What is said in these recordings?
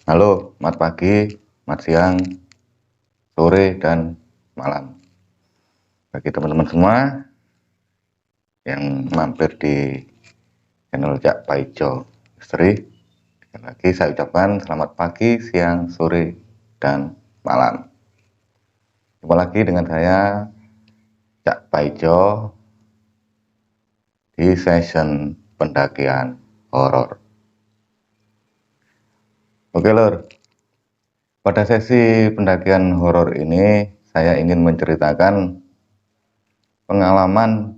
Halo, selamat pagi, selamat siang, sore, dan malam. Bagi teman-teman semua yang mampir di channel Cak Paijo Misteri, sekali lagi saya ucapkan selamat pagi, siang, sore, dan malam. Jumpa lagi dengan saya, Cak Paijo, di session pendakian horor. Oke lor, pada sesi pendakian horor ini saya ingin menceritakan pengalaman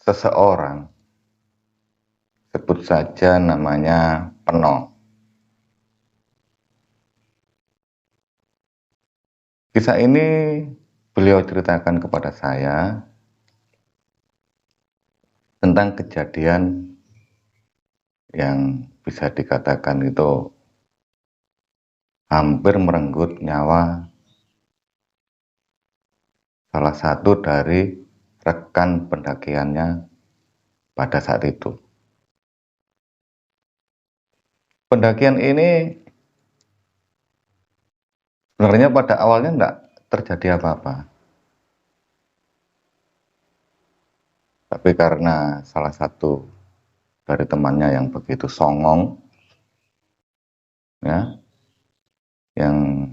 seseorang, sebut saja namanya Peno. Kisah ini beliau ceritakan kepada saya tentang kejadian yang bisa dikatakan itu hampir merenggut nyawa salah satu dari rekan pendakiannya pada saat itu. Pendakian ini sebenarnya pada awalnya tidak terjadi apa-apa, tapi karena salah satu dari temannya yang begitu songong, ya, yang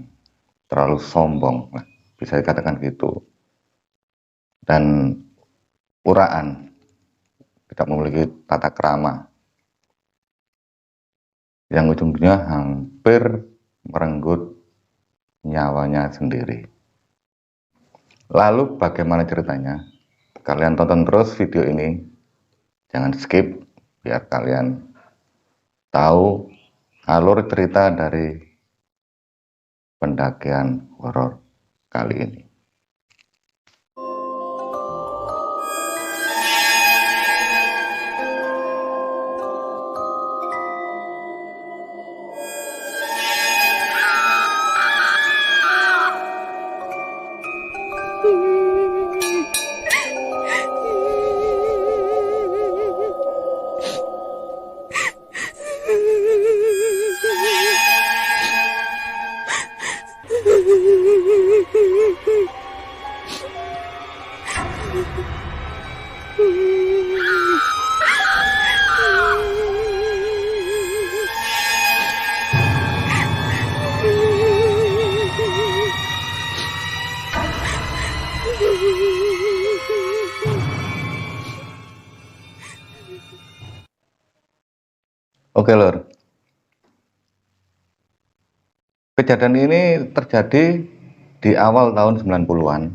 terlalu sombong, bisa dikatakan gitu, dan uraan, tidak memiliki tata krama, yang ujungnya hampir merenggut nyawanya sendiri. Lalu bagaimana ceritanya? Kalian tonton terus video ini, jangan skip, biar kalian tahu alur cerita dari pendakian horor kali ini. Oke lor, kejadian ini terjadi di awal tahun 90-an,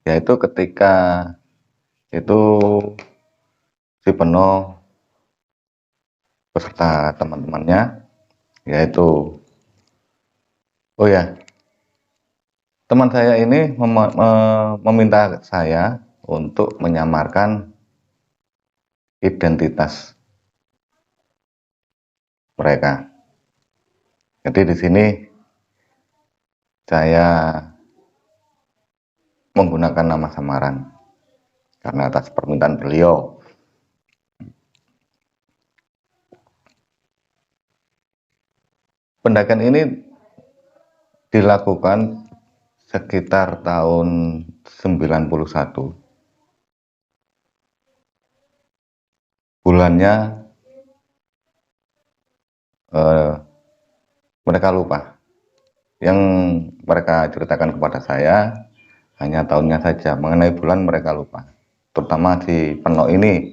yaitu ketika itu si Peno beserta teman-temannya, yaitu, oh ya, teman saya ini meminta saya untuk menyamarkan identitas mereka. Jadi di sini saya menggunakan nama samaran karena atas permintaan beliau. Pendakian ini dilakukan sekitar tahun 91. Bulannya mereka lupa. Yang mereka ceritakan kepada saya hanya tahunnya saja, mengenai bulan mereka lupa. Terutama si Peno ini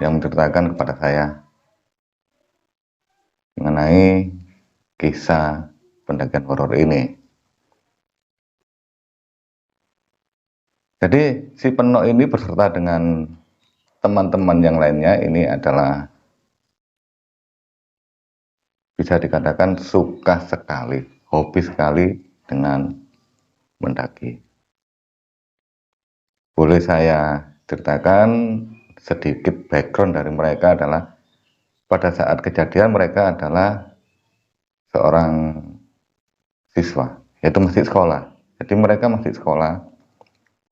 yang menceritakan kepada saya mengenai kisah pendakian horor ini. Jadi si Peno ini beserta dengan teman-teman yang lainnya ini adalah bisa dikatakan suka sekali, hobi sekali dengan mendaki. Boleh saya ceritakan sedikit background dari mereka adalah pada saat kejadian mereka adalah seorang siswa, yaitu masih sekolah. Jadi mereka masih sekolah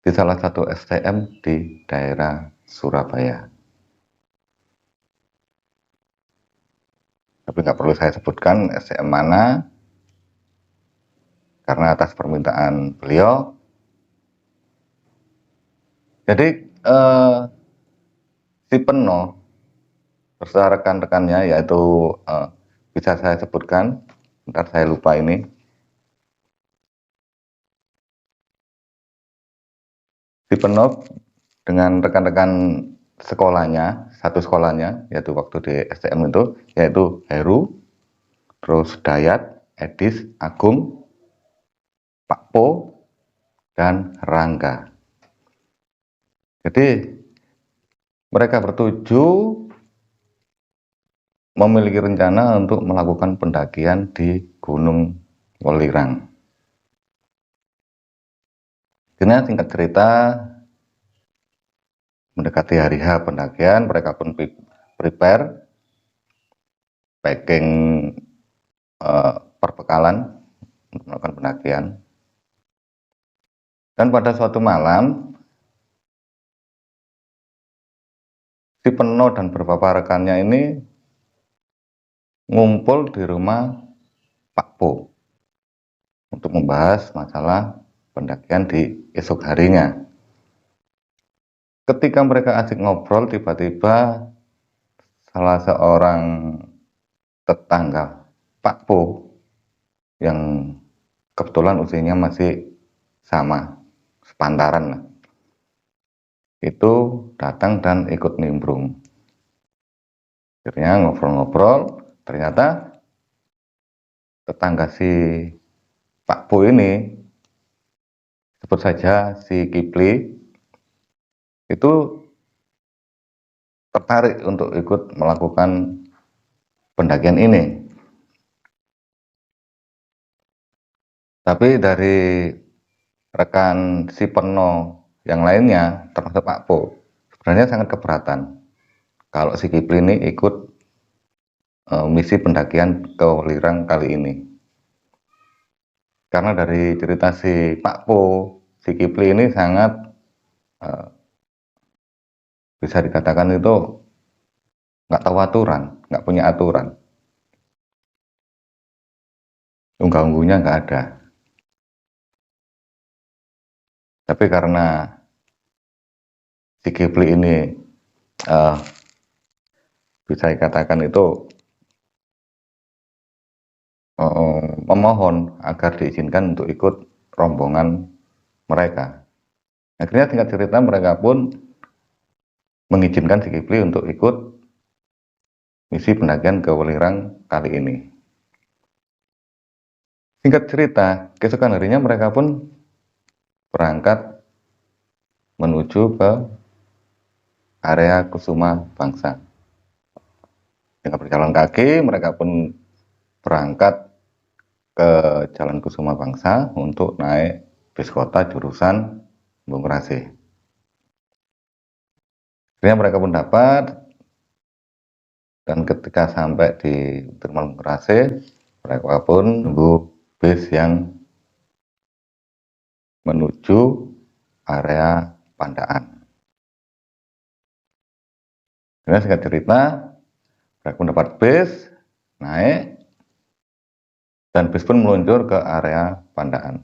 di salah satu STM di daerah Surabaya. tapi nggak perlu saya sebutkan SCM mana, karena atas permintaan beliau. Jadi si Peno beserta rekan-rekannya, yaitu bisa saya sebutkan, ntar saya lupa ini. Si Peno dengan rekan-rekan sekolahnya, satu sekolahnya, yaitu waktu di STM itu, yaitu Heru, terus Dayat, Edis, Agung, Pak Po, dan Rangga. Jadi mereka bertujuh memiliki rencana untuk melakukan pendakian di Gunung Welirang. Karena singkat cerita, mendekati hari H pendakian, mereka pun prepare, packing perbekalan untuk melakukan pendakian. Dan pada suatu malam, si Peno dan beberapa rekannya ini ngumpul di rumah Pak Po untuk membahas masalah pendakian di esok harinya. Ketika mereka asik ngobrol, tiba-tiba salah seorang tetangga Pak Po yang kebetulan usianya masih sama, sepantaran lah, itu datang dan ikut nimbrung. Akhirnya ngobrol-ngobrol, ternyata tetangga si Pak Po ini, sebut saja si Kipli, itu tertarik untuk ikut melakukan pendakian ini. Tapi dari rekan si Peno yang lainnya, termasuk Pak Po, sebenarnya sangat keberatan kalau si Kipli ini ikut misi pendakian ke Welirang kali ini. Karena dari cerita si Pak Po, si Kipli ini sangat bisa dikatakan itu nggak tahu aturan, nggak punya aturan. Unggah-ungguhnya nggak ada. Tapi karena si Kipli ini bisa dikatakan itu memohon agar diizinkan untuk ikut rombongan mereka. Akhirnya singkat cerita mereka pun mengizinkan si Kipli untuk ikut misi pendakian ke Welirang kali ini. Singkat cerita, keesokan harinya mereka pun berangkat menuju ke area Kusuma Bangsa. Dengan berjalan kaki, mereka pun berangkat ke Jalan Kusuma Bangsa untuk naik bis kota jurusan Bungkrasi. Akhirnya mereka pun dapat, dan ketika sampai di Terminal Bungkrasi, mereka pun menunggu bis yang menuju area Pandaan. Dengan singkat cerita, mereka pun dapat bis, naik, dan bis pun meluncur ke area Pandaan.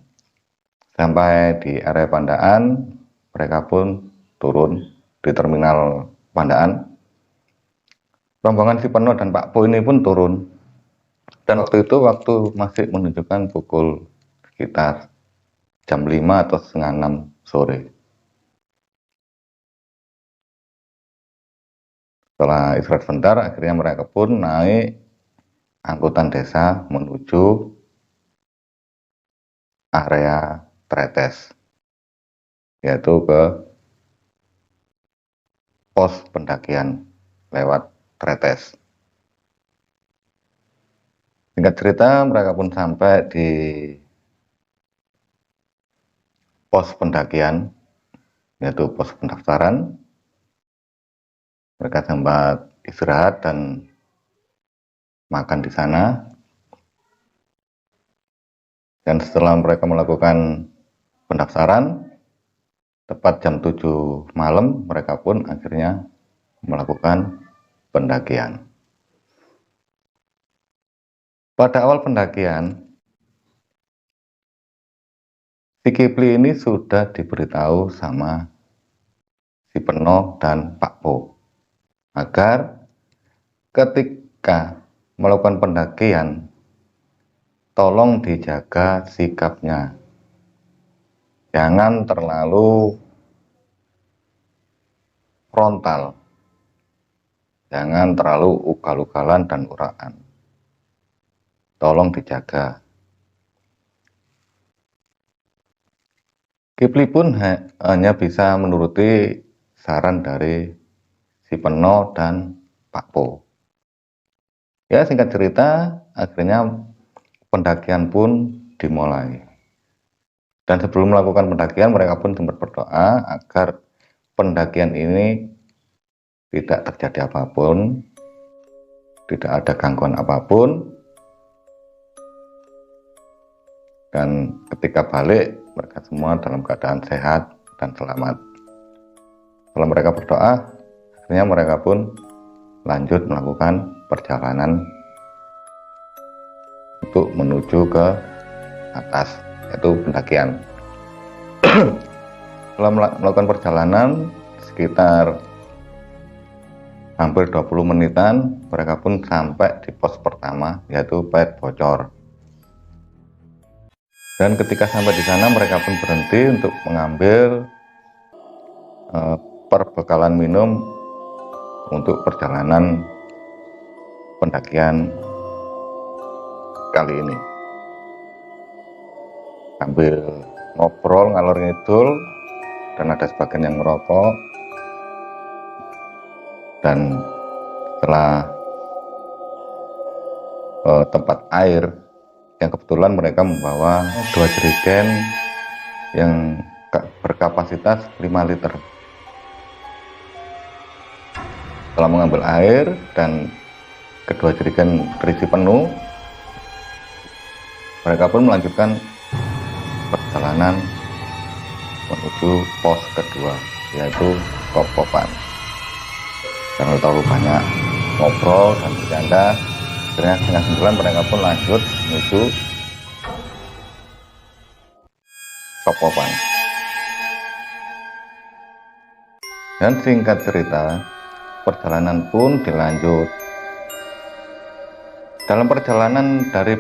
Sampai di area Pandaan, mereka pun turun di terminal Pandaan. Rombongan si Peno dan Pak Po ini pun turun. Dan waktu itu masih menunjukkan pukul sekitar jam 5 atau setengah 6 sore. Setelah istirahat sebentar, akhirnya mereka pun naik angkutan desa menuju area Tretes, yaitu ke pos pendakian lewat Tretes. Singkat cerita, mereka pun sampai di pos pendakian, yaitu pos pendaftaran. Mereka sempat istirahat dan makan di sana. Dan setelah mereka melakukan pendaftaran, tepat jam 7 malam, mereka pun akhirnya melakukan pendakian. Pada awal pendakian, si Kipli ini sudah diberitahu sama si Peno dan Pak Po agar ketika melakukan pendakian tolong dijaga sikapnya, jangan terlalu frontal, jangan terlalu ugal-ugalan dan uraan, tolong dijaga. Kipli pun hanya bisa menuruti saran dari si Peno dan Pak Po. Ya, singkat cerita, akhirnya pendakian pun dimulai. Dan sebelum melakukan pendakian, mereka pun sempat berdoa agar pendakian ini tidak terjadi apapun, tidak ada gangguan apapun, dan ketika balik mereka semua dalam keadaan sehat dan selamat. Setelah mereka berdoa, akhirnya mereka pun lanjut melakukan perjalanan untuk menuju ke atas, yaitu pendakian. Setelah melakukan perjalanan sekitar hampir 20 menitan, mereka pun sampai di pos pertama, yaitu Pait Bocor. Dan ketika sampai di sana, mereka pun berhenti untuk mengambil perbekalan minum untuk perjalanan pendakian kali ini. Sambil ngobrol ngalor ngidul, dan ada sebagian yang merokok. Dan setelah tempat air yang kebetulan mereka membawa 2 jerigen yang berkapasitas 5 liter. Setelah mengambil air dan kedua jerigen terisi penuh, mereka pun melanjutkan perjalanan menuju pos kedua, yaitu Kopopan. Karena terlalu banyak ngobrol dan bercanda, akhirnya setengah 9 mereka pun lanjut menuju Kopopan. Dan singkat cerita, perjalanan pun dilanjut. Dalam perjalanan dari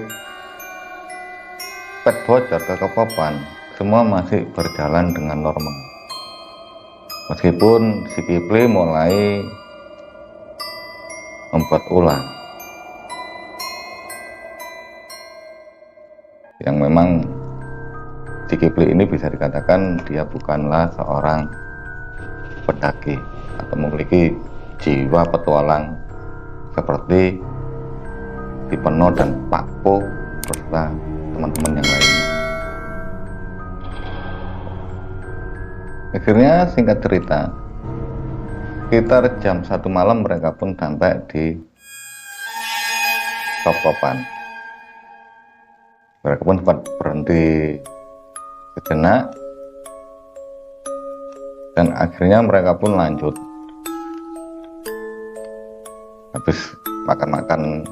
Pait Bocor ke Kopopan, semua masih berjalan dengan normal. Meskipun si Kipli mulai membuat ulah yang memang si Kipli ini bisa dikatakan dia bukanlah seorang pendaki atau memiliki jiwa petualang seperti si Peno dan Pak Po beserta teman-teman yang lainnya. Akhirnya singkat cerita, sekitar jam 1 malam mereka pun sampai di Kopopan. Mereka pun sempat berhenti sejenak, dan akhirnya mereka pun lanjut. Habis makan-makan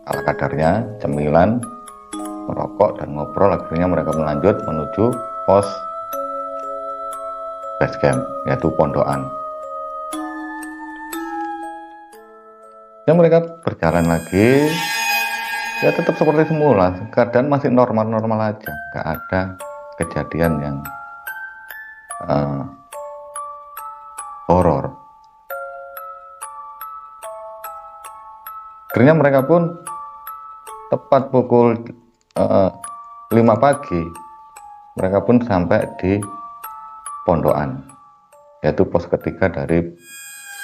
ala kadarnya, cemilan, merokok dan ngobrol, akhirnya mereka melanjut menuju pos base camp, yaitu pondokan. Ya, mereka berjalan lagi, ya tetap seperti semula, keadaan masih normal-normal aja, nggak ada kejadian yang horor. Akhirnya mereka pun tepat pukul 5 pagi, mereka pun sampai di pondokan, yaitu pos ketiga dari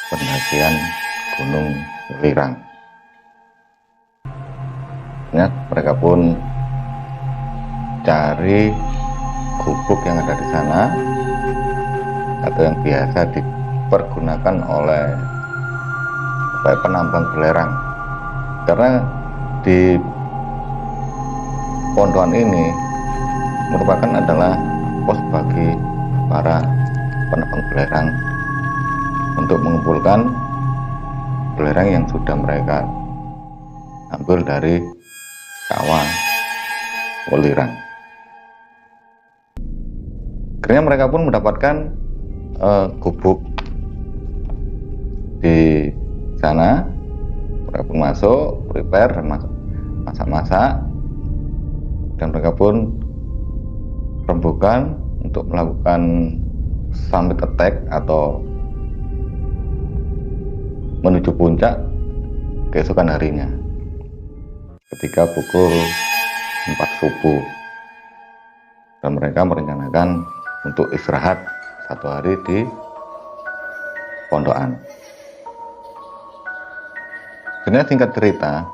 pendakian Gunung Lirang. Ya, mereka pun cari gubuk yang ada di sana atau yang biasa dipergunakan oleh penambang belerang, karena di pondokan ini merupakan adalah pos bagi para penambang belerang untuk mengumpulkan belerang yang sudah mereka ambil dari Kawah Welirang. Akhirnya mereka pun mendapatkan gubuk di sana. Mereka pun masuk, prepare dan masak-masak, dan mereka pun rembukan untuk melakukan summit attack atau menuju puncak keesokan harinya ketika pukul 4 subuh, dan mereka merencanakan untuk istirahat 1 hari di pondokan. Sebenarnya singkat cerita,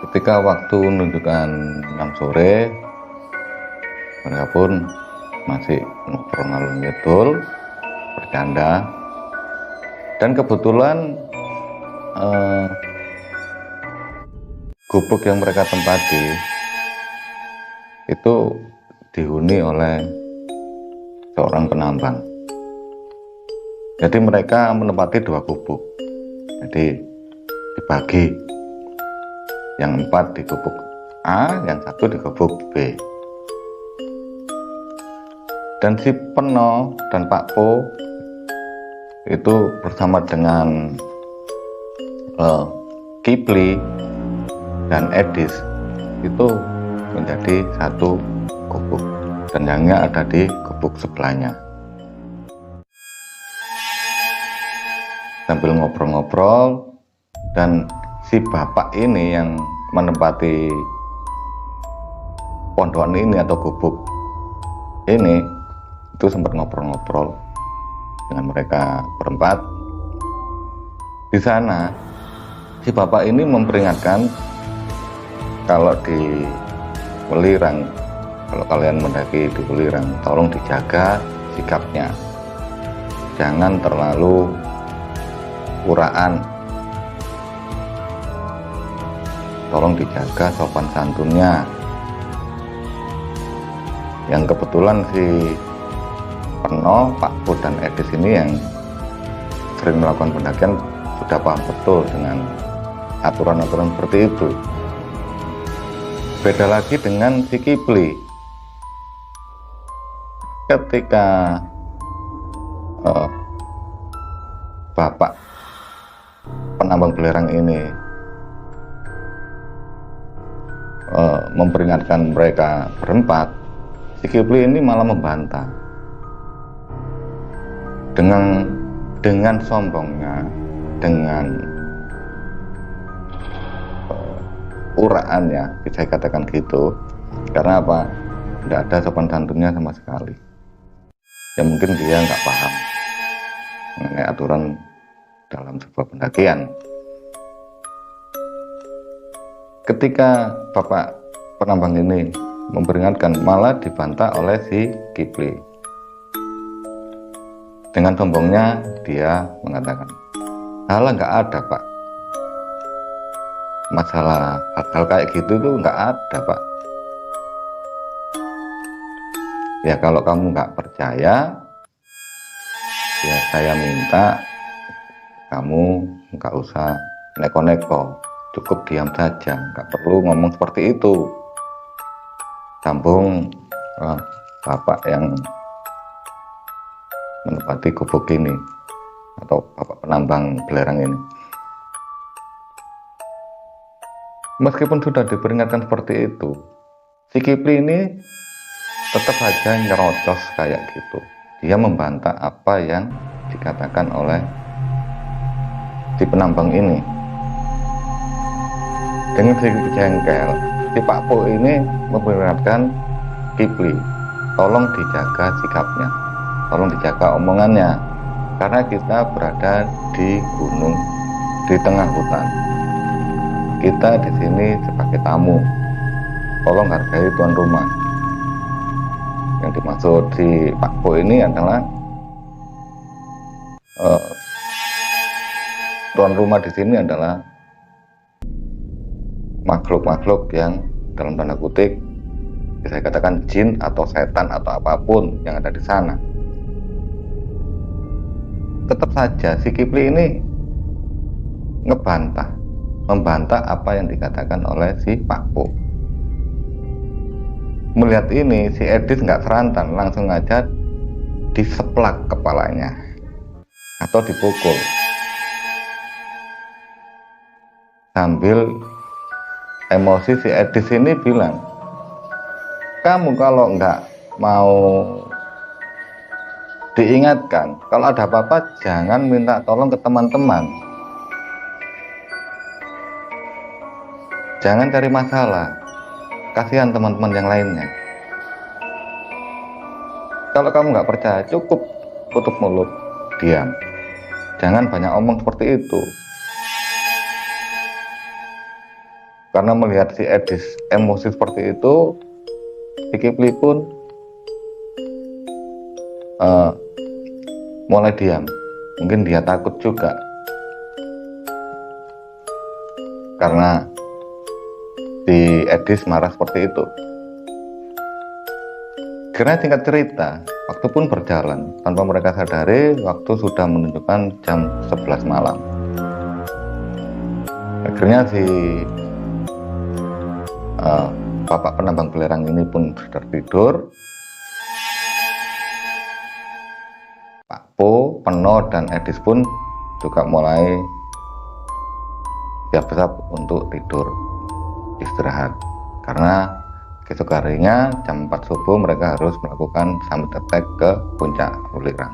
ketika waktu menunjukkan 6 sore, mereka pun masih ngobrol ngalor ngidul, bercanda, dan kebetulan gubuk yang mereka tempati itu dihuni oleh seorang penambang. Jadi mereka menempati 2 gubuk, jadi dibagi, yang 4 di gubuk A, yang 1 di gubuk B. Dan si Peno dan Pak Po itu bersama dengan Kipli dan Edis itu menjadi 1 gubuk, dan yangnya ada di gubuk sebelahnya. Sambil ngobrol-ngobrol, dan si bapak ini yang menempati pondokan ini atau gubuk ini itu sempat ngobrol-ngobrol dengan mereka berempat. Di sana si bapak ini memperingatkan kalau di Welirang, kalau kalian mendaki di Welirang, tolong dijaga sikapnya, jangan terlalu uraan, tolong dijaga sopan santunnya. Yang kebetulan si Peno, Pak Po, dan Edis ini yang sering melakukan pendakian sudah paham betul dengan aturan-aturan seperti itu. Beda lagi dengan si Kipli. Ketika bapak penambang belerang ini memperingatkan mereka berempat, si Kipli ini malah membantah dengan sombongnya, dengan uraannya, bisa katakan gitu. Karena apa? Tidak ada sopan santunnya sama sekali. Ya mungkin dia nggak paham mengenai aturan dalam sebuah pendakian. Ketika bapak penambang ini memperingatkan, malah dibantah oleh si Kipli. Dengan sombongnya dia mengatakan, "Halah, nggak ada Pak, masalah hal-hal kayak gitu tuh nggak ada Pak. Ya kalau kamu nggak percaya, ya saya minta kamu nggak usah neko-neko, cukup diam saja, nggak perlu ngomong seperti itu," sambung bapak yang menempati gubuk ini atau bapak penambang belerang ini. Meskipun sudah diperingatkan seperti itu, si Kipli ini tetap saja nyerocos kayak gitu. Dia membantah apa yang dikatakan oleh si penambang ini. Dengan sedikit jengkel, si Pak Po ini memperingatkan Kipli, tolong dijaga sikapnya, tolong dijaga omongannya, karena kita berada di gunung, di tengah hutan. Kita di sini sebagai tamu, tolong hargai tuan rumah. Yang dimaksud si Pak Po ini adalah tuan rumah di sini adalah makhluk-makhluk yang dalam tanda kutip bisa katakan jin atau setan atau apapun yang ada di sana. Tetap saja si Kipli ini ngebantah membantah apa yang dikatakan oleh si Pak Po. Melihat ini, si Edis nggak serantan, langsung aja diseplak kepalanya atau dipukul, sambil emosi si Edis ini bilang, kamu kalau nggak mau diingatkan, kalau ada apa-apa jangan minta tolong ke teman-teman, jangan cari masalah, kasihan teman-teman yang lainnya. Kalau kamu nggak percaya, cukup tutup mulut, diam, jangan banyak omong seperti itu. Karena melihat si Edis emosi seperti itu, si Kipli pun mulai diam. Mungkin dia takut juga, karena si Edis marah seperti itu. Karena singkat cerita, waktu pun berjalan, tanpa mereka sadari waktu sudah menunjukkan jam 11 malam. Akhirnya si bapak penambang belerang ini pun sudah tidur. Pak Po, Peno, dan Edis pun juga mulai siap-siap untuk tidur, istirahat. Karena besok harinya jam 4 subuh mereka harus melakukan summit attack ke puncak Ulirang.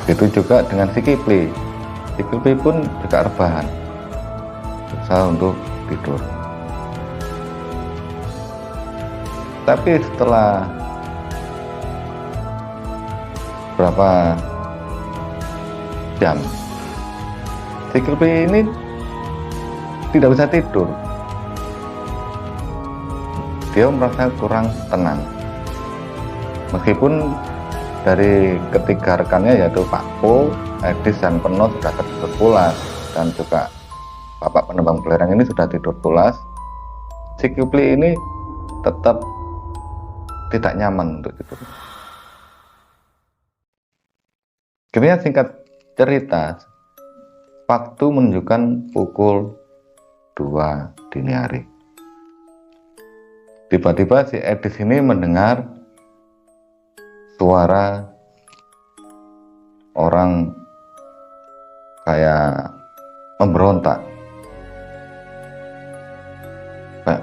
Itu juga dengan si Kipli. Si Kipli pun juga rebahan, berusaha untuk tidur. Tapi setelah berapa jam, si Kipli ini tidak bisa tidur. Dia merasa kurang tenang, meskipun dari ketiga rekannya yaitu Pak Po, Edis, dan Peno sudah tidur pulas, dan juga bapak penambang belerang ini sudah tidur pulas. Si Kipli ini tetap tidak nyaman untuk tidur. Akhirnya singkat cerita, waktu menunjukkan pukul 2 dini hari. Tiba-tiba si Edis ini mendengar suara orang kayak memberontak. Kayak,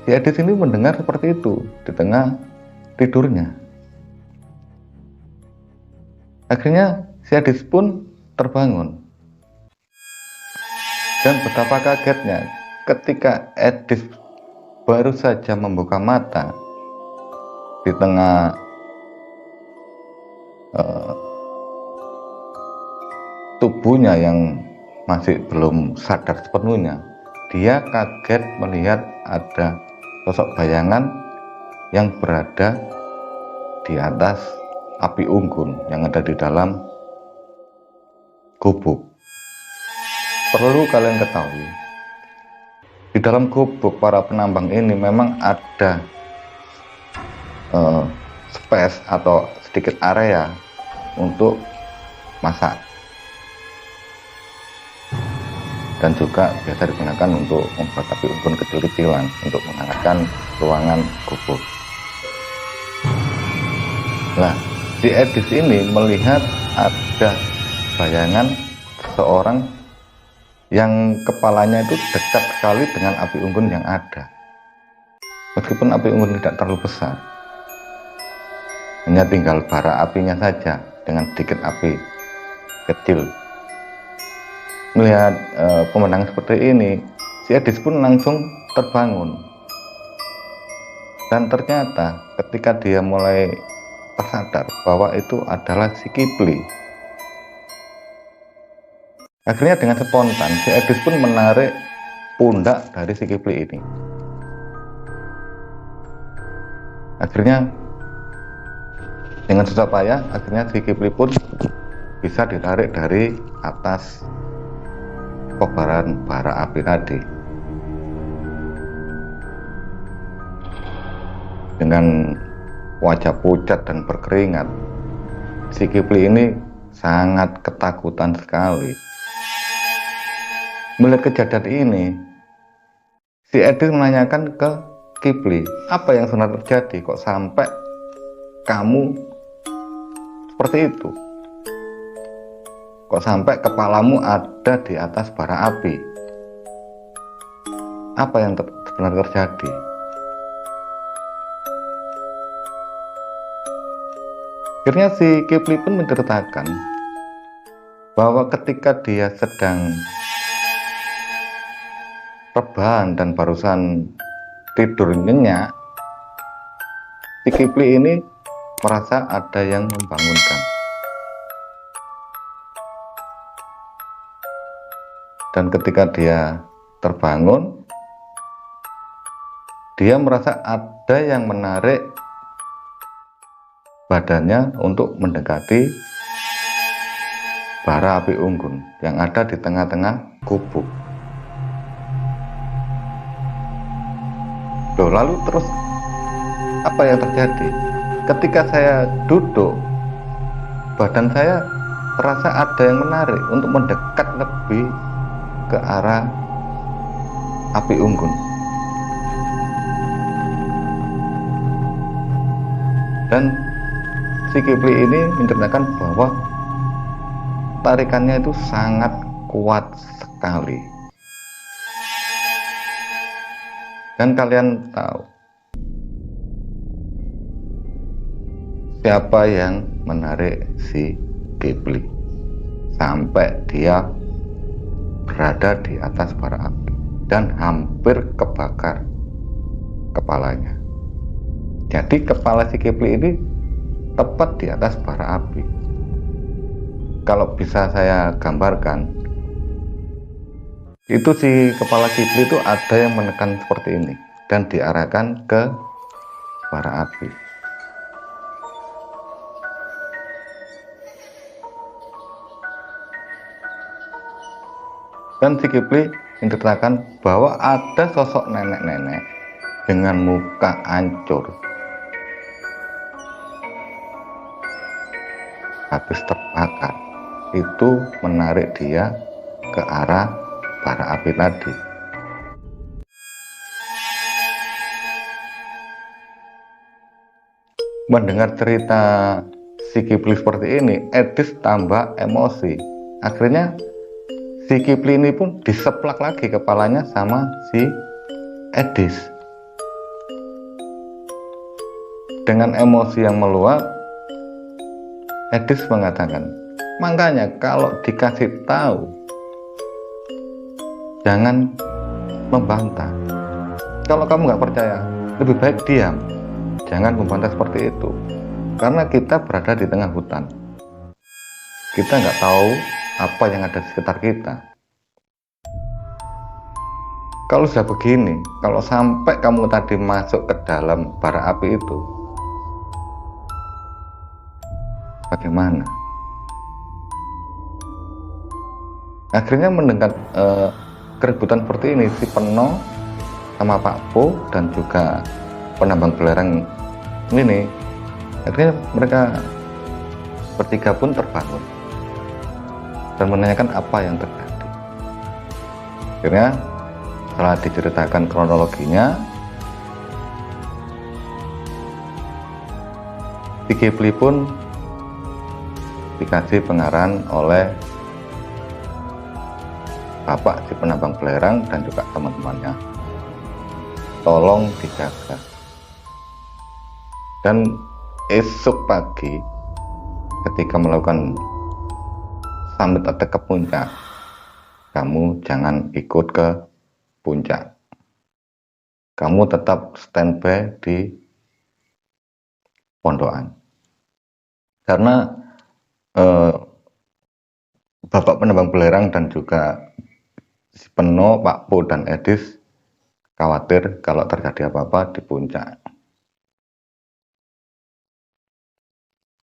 si Edis ini mendengar seperti itu di tengah tidurnya. Akhirnya si Edis pun terbangun. Dan betapa kagetnya ketika Edis baru saja membuka mata di tengah tubuhnya yang masih belum sadar sepenuhnya, dia kaget melihat ada sosok bayangan yang berada di atas api unggun yang ada di dalam gubuk. Perlu kalian ketahui, di dalam gubuk para penambang ini memang ada space atau sedikit area untuk masak, dan juga biasa digunakan untuk membuat api unggun kecil-kecilan untuk menghangatkan ruangan gubuk. Nah, si Edis ini melihat ada bayangan seseorang yang kepalanya itu dekat sekali dengan api unggun yang ada. Meskipun api unggun tidak terlalu besar, hanya tinggal bara apinya saja dengan sedikit api kecil. Melihat pemandangan seperti ini, si Edis pun langsung terbangun. Dan ternyata ketika dia mulai tersadar bahwa itu adalah si Kipli, akhirnya dengan spontan si Edis pun menarik pundak dari si Kipli ini. Akhirnya dengan susah payah, akhirnya si Kipli pun bisa ditarik dari atas kobaran bara api tadi. Dengan wajah pucat dan berkeringat, si Kipli ini sangat ketakutan sekali. Melihat kejadian ini, si Edis menanyakan ke Kipli, apa yang sebenarnya terjadi, kok sampai kamu seperti itu, kok sampai kepalamu ada di atas bara api, apa yang sebenarnya terjadi. Akhirnya si Kipli pun menceritakan bahwa ketika dia sedang rebahan dan barusan tidur nyenyak, si Kipli ini merasa ada yang membangunkan. Dan ketika dia terbangun, dia merasa ada yang menarik badannya untuk mendekati bara api unggun yang ada di tengah-tengah gubuk. Loh, lalu terus apa yang terjadi? Ketika saya duduk, badan saya terasa ada yang menarik untuk mendekat lebih ke arah api unggun. Dan si Kipli ini menceritakan bahwa tarikannya itu sangat kuat sekali. Dan kalian tahu siapa yang menarik si Kipli sampai dia berada di atas bara api dan hampir kebakar kepalanya. Jadi kepala si Kipli ini tepat di atas bara api. Kalau bisa saya gambarkan, itu si kepala Kipli itu ada yang menekan seperti ini dan diarahkan ke bara api. Dan si Kipli menceritakan bahwa ada sosok nenek-nenek dengan muka hancur, habis terbakar, itu menarik dia ke arah bara api tadi. Mendengar cerita si Kipli seperti ini, Edis tambah emosi. Akhirnya si Kipli ini pun diseplak lagi kepalanya sama si Edis. Dengan emosi yang meluap, Edis mengatakan, makanya kalau dikasih tahu jangan membantah. Kalau kamu nggak percaya, lebih baik diam, jangan membantah seperti itu. Karena kita berada di tengah hutan, kita nggak tahu apa yang ada di sekitar kita. Kalau sudah begini, kalau sampai kamu tadi masuk ke dalam bara api itu, bagaimana? Akhirnya mendengar keributan seperti ini, si Peno sama Pak Po dan juga penambang belerang ini, akhirnya mereka bertiga pun terbangun dan menanyakan apa yang terjadi. Akhirnya setelah diceritakan kronologinya, si Kipli pun dikasih pengarahan oleh bapak si penambang belerang dan juga teman-temannya, tolong dijaga. Dan esok pagi ketika melakukan summit atau ke puncak, kamu jangan ikut ke puncak, kamu tetap standby di pondokan. Karena bapak penambang belerang dan juga si Peno, Pak Po dan Edis khawatir kalau terjadi apa-apa di puncak.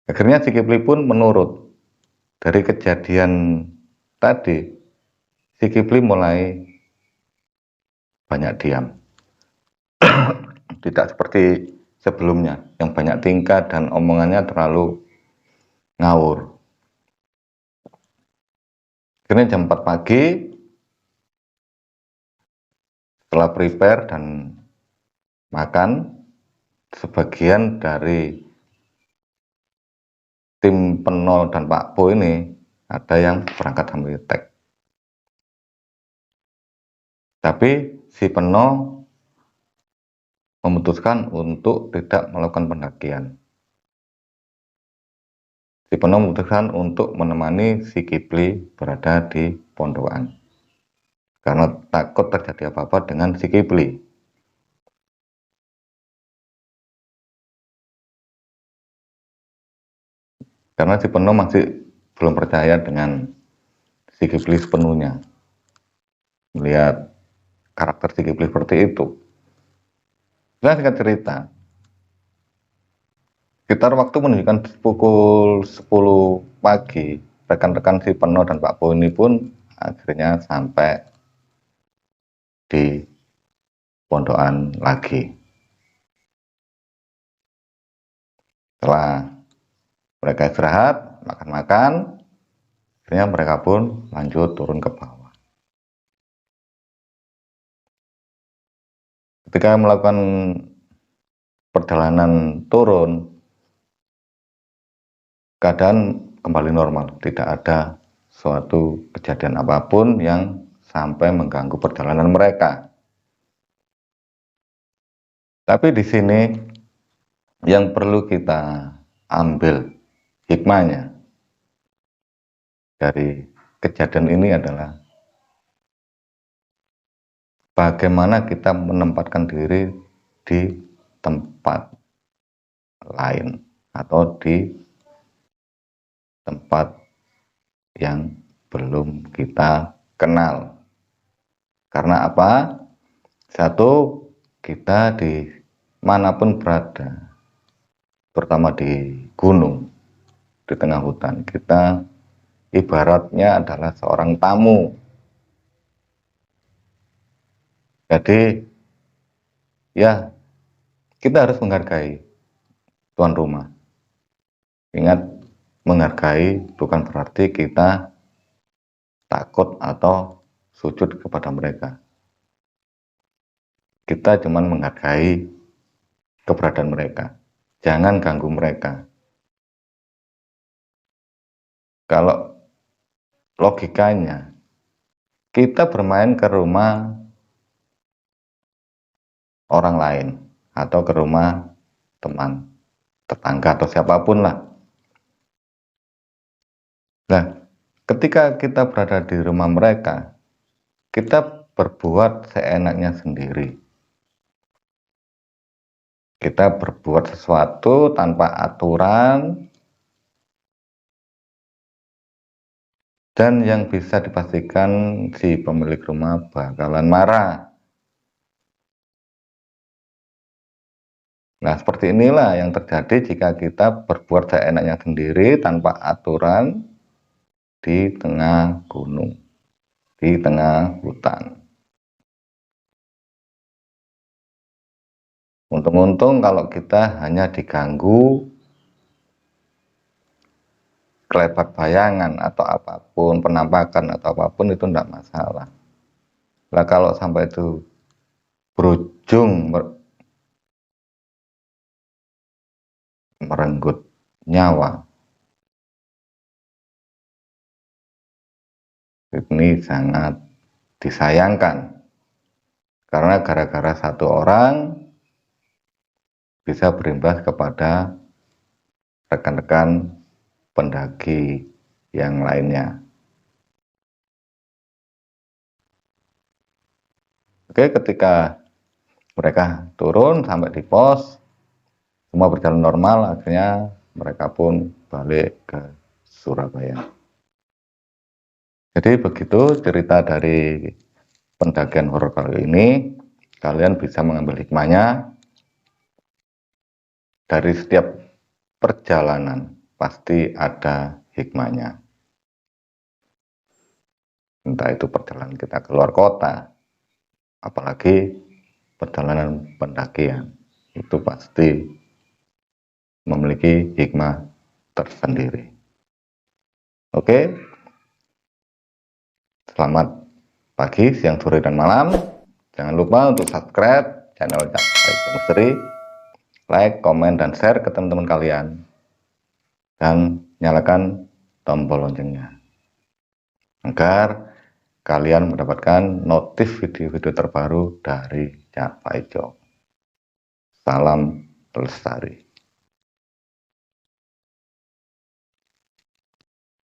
Akhirnya si Kipli pun menurut. Dari kejadian tadi, si Kipli mulai banyak diam. Tidak seperti sebelumnya yang banyak tingkah dan omongannya terlalu ngawur. Akhirnya jam 4 pagi, setelah prepare dan makan, sebagian dari tim Peno dan Pak Po ini ada yang berangkat ambil tek. Tapi si Peno memutuskan untuk tidak melakukan pendakian. Si Peno memutuskan untuk menemani si Kipli berada di pondokan karena takut terjadi apa-apa dengan si Kipli. Karena si Peno masih belum percaya dengan si Kipli sepenuhnya. Melihat karakter si Kipli seperti itu. Saya singkat cerita, sekitar waktu menunjukkan pukul 10 pagi, rekan-rekan si Peno dan Pak Po ini pun akhirnya sampai di pondokan lagi. Setelah mereka istirahat, makan-makan, akhirnya mereka pun lanjut turun ke bawah. Ketika melakukan perjalanan turun, keadaan kembali normal, tidak ada suatu kejadian apapun yang sampai mengganggu perjalanan mereka. Tapi di sini yang perlu kita ambil hikmahnya dari kejadian ini adalah bagaimana kita menempatkan diri di tempat lain atau di tempat yang belum kita kenal. Karena apa? Satu, kita di manapun berada, terutama di gunung, di tengah hutan, kita ibaratnya adalah seorang tamu. Jadi ya, kita harus menghargai tuan rumah. Ingat, menghargai bukan berarti kita takut atau sujud kepada mereka. Kita cuma menghargai keberadaan mereka. Jangan ganggu mereka. Kalau logikanya, kita bermain ke rumah orang lain atau ke rumah teman, tetangga atau siapapun lah. Nah, ketika kita berada di rumah mereka, kita berbuat seenaknya sendiri. Kita berbuat sesuatu tanpa aturan, dan yang bisa dipastikan si pemilik rumah bakalan marah. Nah, seperti inilah yang terjadi jika kita berbuat seenaknya sendiri tanpa aturan di tengah gunung, di tengah hutan. Untung-untung kalau kita hanya diganggu kelebat bayangan atau apapun, penampakan atau apapun itu tidak masalah. Nah, kalau sampai itu berujung merenggut nyawa, ini sangat disayangkan. Karena gara-gara satu orang bisa berimbas kepada rekan-rekan pendaki yang lainnya. Oke, ketika mereka turun sampai di pos, semua berjalan normal, akhirnya mereka pun balik ke Surabaya. Jadi begitu cerita dari pendakian horor kali ini. Kalian bisa mengambil hikmahnya. Dari setiap perjalanan pasti ada hikmahnya. Entah itu perjalanan kita keluar kota, apalagi perjalanan pendakian, itu pasti memiliki hikmah tersendiri. Oke, Selamat pagi, siang, sore, dan malam. Jangan lupa untuk subscribe channel Cak Paijo Misteri, like, komen, dan share ke teman-teman kalian, dan nyalakan tombol loncengnya agar kalian mendapatkan notif video-video terbaru dari Cak Paijo. Salam Lestari.